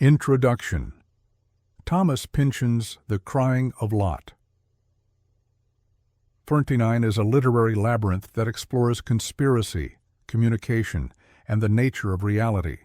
Introduction. Thomas Pynchon's The Crying of Lot. 39 is a literary labyrinth that explores conspiracy, communication, and the nature of reality.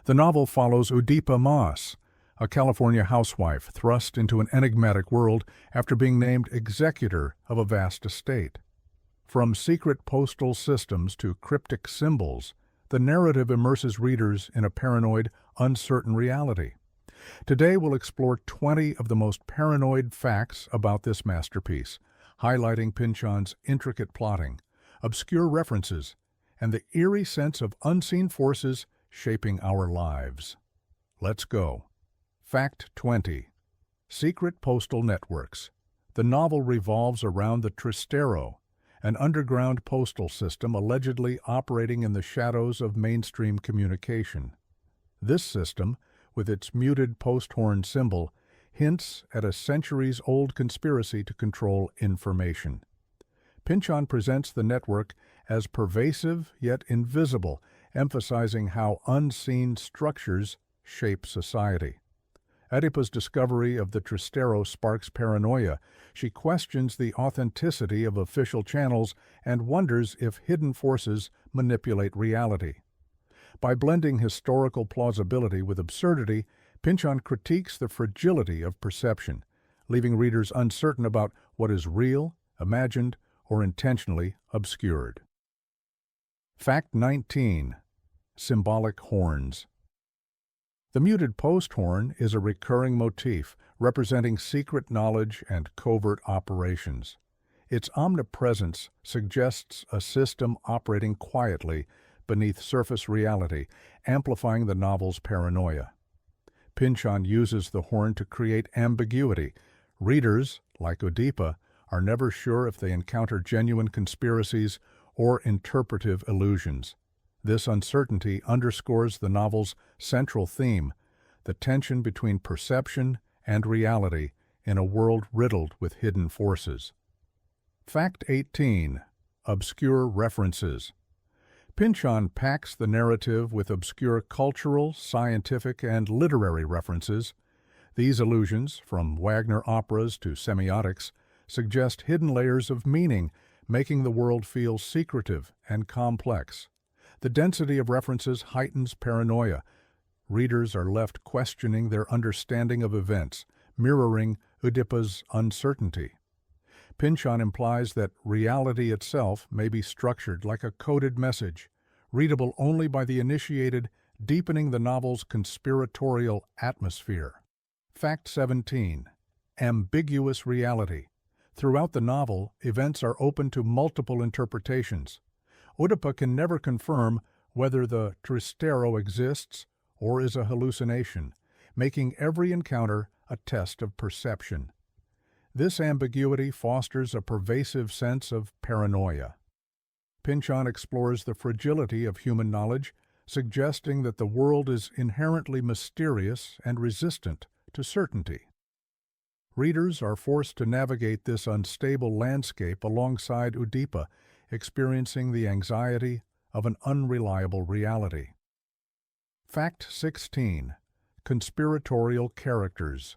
The novel follows Oedipa Maas, a California housewife thrust into an enigmatic world after being named executor of a vast estate. From secret postal systems to cryptic symbols, the narrative immerses readers in a paranoid, uncertain reality. Today we'll explore 20 of the most paranoid facts about this masterpiece, highlighting Pynchon's intricate plotting, obscure references, and the eerie sense of unseen forces shaping our lives. Let's go. Fact 20. Secret postal networks. The novel revolves around the Trastero, an underground postal system allegedly operating in the shadows of mainstream communication. This system, with its muted post horn symbol, hints at a centuries-old conspiracy to control information. Pynchon presents the network as pervasive yet invisible, emphasizing how unseen structures shape society. Oedipa's discovery of the Trastero sparks paranoia. She questions the authenticity of official channels and wonders if hidden forces manipulate reality. By blending historical plausibility with absurdity, Pynchon critiques the fragility of perception, leaving readers uncertain about what is real, imagined, or intentionally obscured. Fact 19. Symbolic horns. The muted post horn is a recurring motif representing secret knowledge and covert operations. Its omnipresence suggests a system operating quietly beneath surface reality, amplifying the novel's paranoia. Pynchon uses the horn to create ambiguity. Readers, like Oedipa, are never sure if they encounter genuine conspiracies or interpretive illusions. This uncertainty underscores the novel's central theme, the tension between perception and reality in a world riddled with hidden forces. Fact 18. Obscure references. Pynchon packs the narrative with obscure cultural, scientific, and literary references. These allusions, from Wagner operas to semiotics, suggest hidden layers of meaning, making the world feel secretive and complex. The density of references heightens paranoia. Readers are left questioning their understanding of events, mirroring Oedipa's uncertainty. Pynchon implies that reality itself may be structured like a coded message, readable only by the initiated, deepening the novel's conspiratorial atmosphere. Fact 17. Ambiguous reality. Throughout the novel, events are open to multiple interpretations. Oedipa can never confirm whether the Trastero exists or is a hallucination, making every encounter a test of perception. This ambiguity fosters a pervasive sense of paranoia. Pynchon explores the fragility of human knowledge, suggesting that the world is inherently mysterious and resistant to certainty. Readers are forced to navigate this unstable landscape alongside Oedipa, experiencing the anxiety of an unreliable reality. Fact 16. Conspiratorial characters.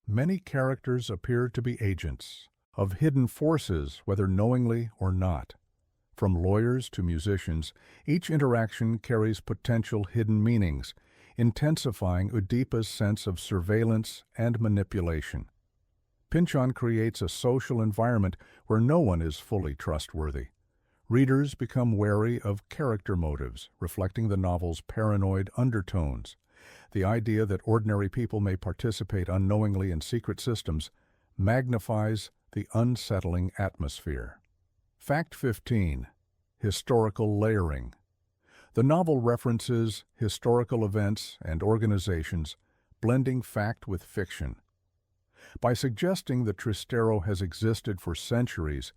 Many characters appear to be agents of hidden forces, whether knowingly or not. From lawyers to musicians, each interaction carries potential hidden meanings, intensifying Oedipa's sense of surveillance and manipulation. Pynchon creates a social environment where no one is fully trustworthy. Readers become wary of character motives, reflecting the novel's paranoid undertones. The idea that ordinary people may participate unknowingly in secret systems magnifies the unsettling atmosphere. Fact 15. Historical layering. The novel references historical events and organizations, blending fact with fiction. By suggesting the Trastero has existed for centuries,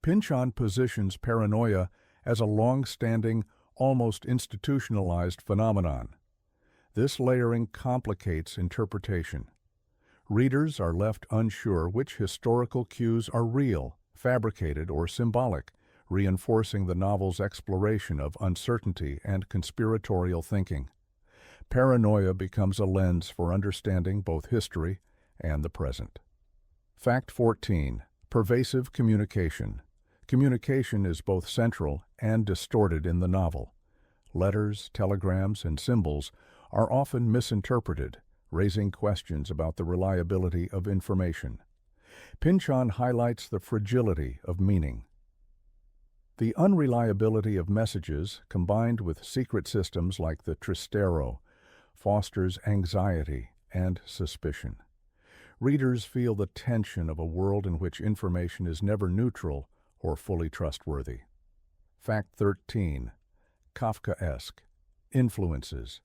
Pynchon positions paranoia as a long-standing, almost institutionalized phenomenon. This layering complicates interpretation. Readers are left unsure which historical cues are real, fabricated, or symbolic, reinforcing the novel's exploration of uncertainty and conspiratorial thinking. Paranoia becomes a lens for understanding both history and the present. Fact 14. Pervasive communication. Communication is both central and distorted in the novel. Letters, telegrams, and symbols are often misinterpreted, raising questions about the reliability of information. Pynchon highlights the fragility of meaning. The unreliability of messages, combined with secret systems like the Tristero, fosters anxiety and suspicion. Readers feel the tension of a world in which information is never neutral or fully trustworthy. Fact 13. Kafkaesque. Influences.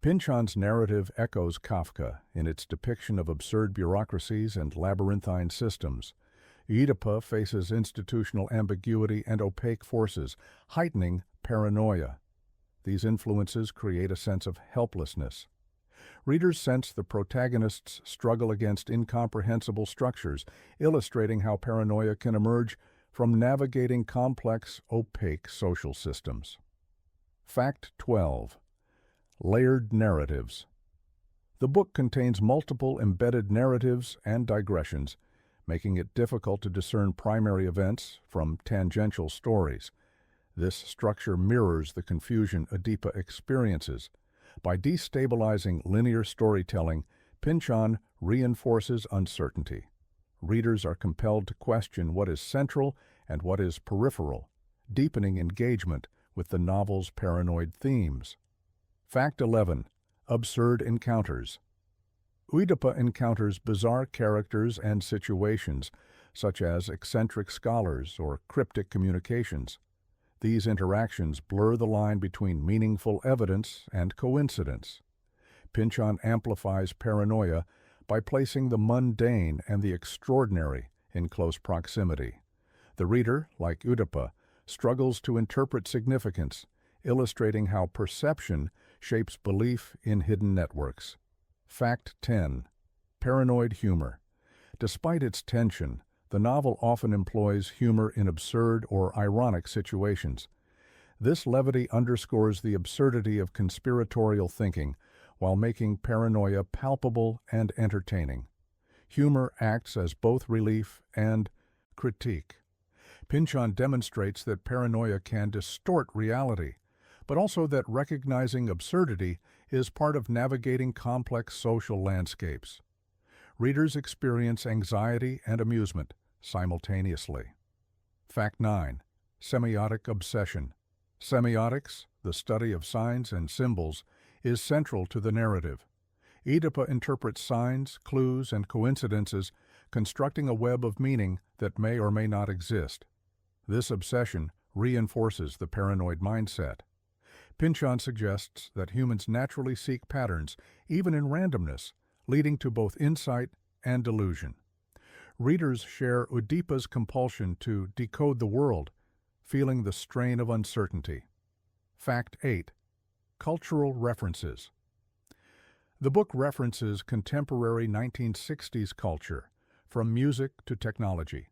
Pynchon's narrative echoes Kafka in its depiction of absurd bureaucracies and labyrinthine systems. Oedipa faces institutional ambiguity and opaque forces, heightening paranoia. These influences create a sense of helplessness. Readers sense the protagonist's struggle against incomprehensible structures, illustrating how paranoia can emerge from navigating complex, opaque social systems. Fact 12. Layered narratives. The book contains multiple embedded narratives and digressions, making it difficult to discern primary events from tangential stories. This structure mirrors the confusion Oedipa experiences. By destabilizing linear storytelling, Pynchon reinforces uncertainty. Readers are compelled to question what is central and what is peripheral, deepening engagement with the novel's paranoid themes. Fact 11. Absurd encounters. Oedipa encounters bizarre characters and situations, such as eccentric scholars or cryptic communications. These interactions blur the line between meaningful evidence and coincidence. Pynchon amplifies paranoia by placing the mundane and the extraordinary in close proximity. The reader, like Oedipa, struggles to interpret significance, illustrating how perception shapes belief in hidden networks. Fact 10. Paranoid humor. Despite its tension, the novel often employs humor in absurd or ironic situations. This levity underscores the absurdity of conspiratorial thinking while making paranoia palpable and entertaining. Humor acts as both relief and critique. Pynchon demonstrates that paranoia can distort reality, but also that recognizing absurdity is part of navigating complex social landscapes. Readers experience anxiety and amusement simultaneously. Fact 9. Semiotic obsession. Semiotics, the study of signs and symbols, is central to the narrative. Oedipa interprets signs, clues, and coincidences, constructing a web of meaning that may or may not exist. This obsession reinforces the paranoid mindset. Pynchon suggests that humans naturally seek patterns, even in randomness, leading to both insight and delusion. Readers share Oedipa's compulsion to decode the world, feeling the strain of uncertainty. Fact 8. Cultural references. The book references contemporary 1960s culture, from music to technology.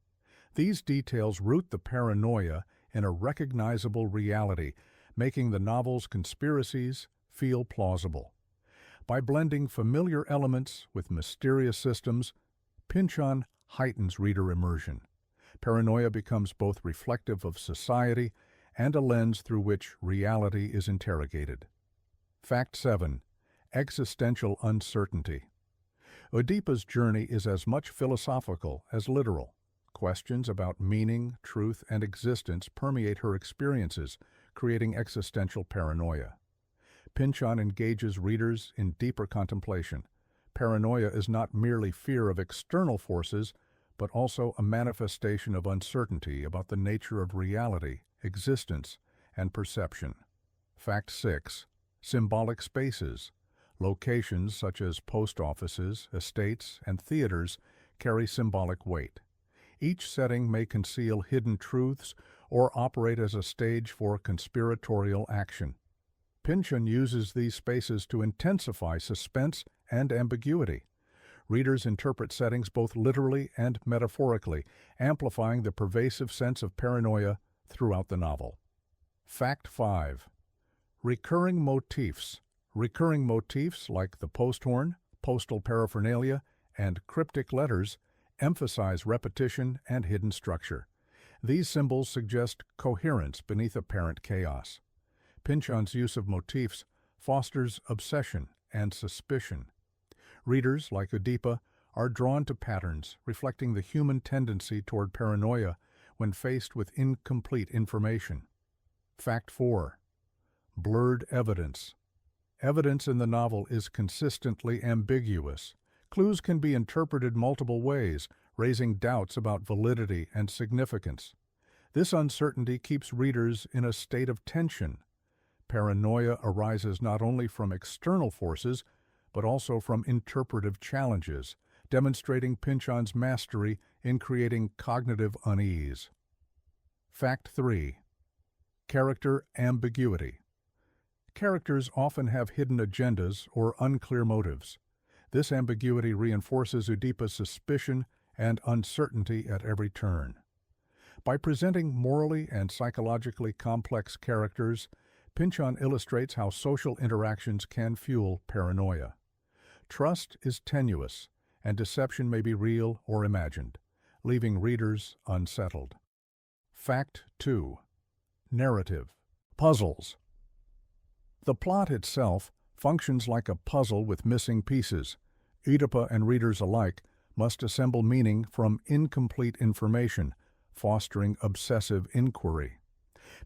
These details root the paranoia in a recognizable reality, making the novel's conspiracies feel plausible. By blending familiar elements with mysterious systems, Pynchon heightens reader immersion. Paranoia becomes both reflective of society and a lens through which reality is interrogated. Fact 7. Existential uncertainty. Oedipa's journey is as much philosophical as literal. Questions about meaning, truth, and existence permeate her experiences, creating existential paranoia. Pynchon engages readers in deeper contemplation. Paranoia is not merely fear of external forces, but also a manifestation of uncertainty about the nature of reality, existence, and perception. Fact 6. Symbolic spaces. Locations such as post offices, estates, and theaters carry symbolic weight. Each setting may conceal hidden truths or operate as a stage for conspiratorial action. Pynchon uses these spaces to intensify suspense and ambiguity. Readers interpret settings both literally and metaphorically, amplifying the pervasive sense of paranoia throughout the novel. Fact 5. Recurring motifs. Recurring motifs like the post horn, postal paraphernalia, and cryptic letters emphasize repetition and hidden structure. These symbols suggest coherence beneath apparent chaos. Pynchon's use of motifs fosters obsession and suspicion. Readers, like Oedipa, are drawn to patterns reflecting the human tendency toward paranoia when faced with incomplete information. Fact 4. Blurred evidence. Evidence in the novel is consistently ambiguous. Clues can be interpreted multiple ways, raising doubts about validity and significance. This uncertainty keeps readers in a state of tension. Paranoia arises not only from external forces, but also from interpretive challenges, demonstrating Pynchon's mastery in creating cognitive unease. Fact 3. Character ambiguity. Characters often have hidden agendas or unclear motives. This ambiguity reinforces Oedipa's suspicion and uncertainty at every turn. By presenting morally and psychologically complex characters, Pynchon illustrates how social interactions can fuel paranoia. Trust is tenuous, and deception may be real or imagined, leaving readers unsettled. Fact 2. Narrative. Puzzles. The plot itself functions like a puzzle with missing pieces. Oedipa and readers alike must assemble meaning from incomplete information, fostering obsessive inquiry.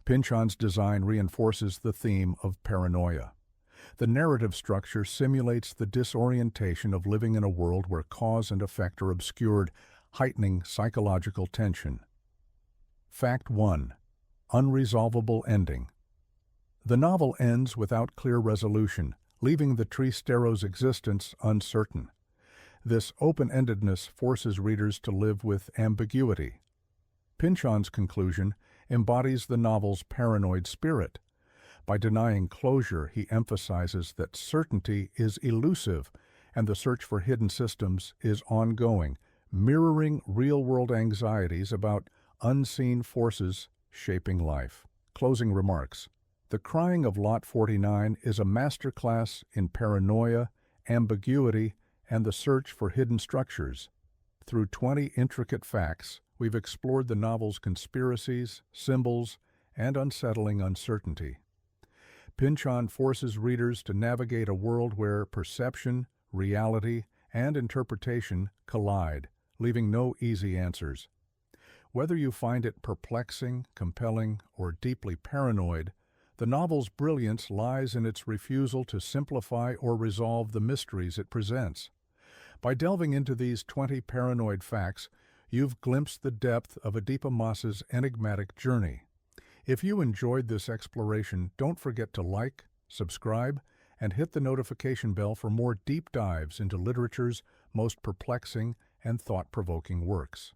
Pynchon's design reinforces the theme of paranoia. The narrative structure simulates the disorientation of living in a world where cause and effect are obscured, heightening psychological tension. Fact 1. Unresolvable ending. The novel ends without clear resolution, leaving the Tristero's existence uncertain. This open-endedness forces readers to live with ambiguity. Pynchon's conclusion embodies the novel's paranoid spirit. By denying closure, he emphasizes that certainty is elusive and the search for hidden systems is ongoing, mirroring real-world anxieties about unseen forces shaping life. Closing remarks. The Crying of Lot 49 is a masterclass in paranoia, ambiguity, and the search for hidden structures. Through 20 intricate facts, we've explored the novel's conspiracies, symbols, and unsettling uncertainty. Pynchon forces readers to navigate a world where perception, reality, and interpretation collide, leaving no easy answers. Whether you find it perplexing, compelling, or deeply paranoid, the novel's brilliance lies in its refusal to simplify or resolve the mysteries it presents. By delving into these 20 paranoid facts, you've glimpsed the depth of Oedipa Maas's enigmatic journey. If you enjoyed this exploration, don't forget to like, subscribe, and hit the notification bell for more deep dives into literature's most perplexing and thought-provoking works.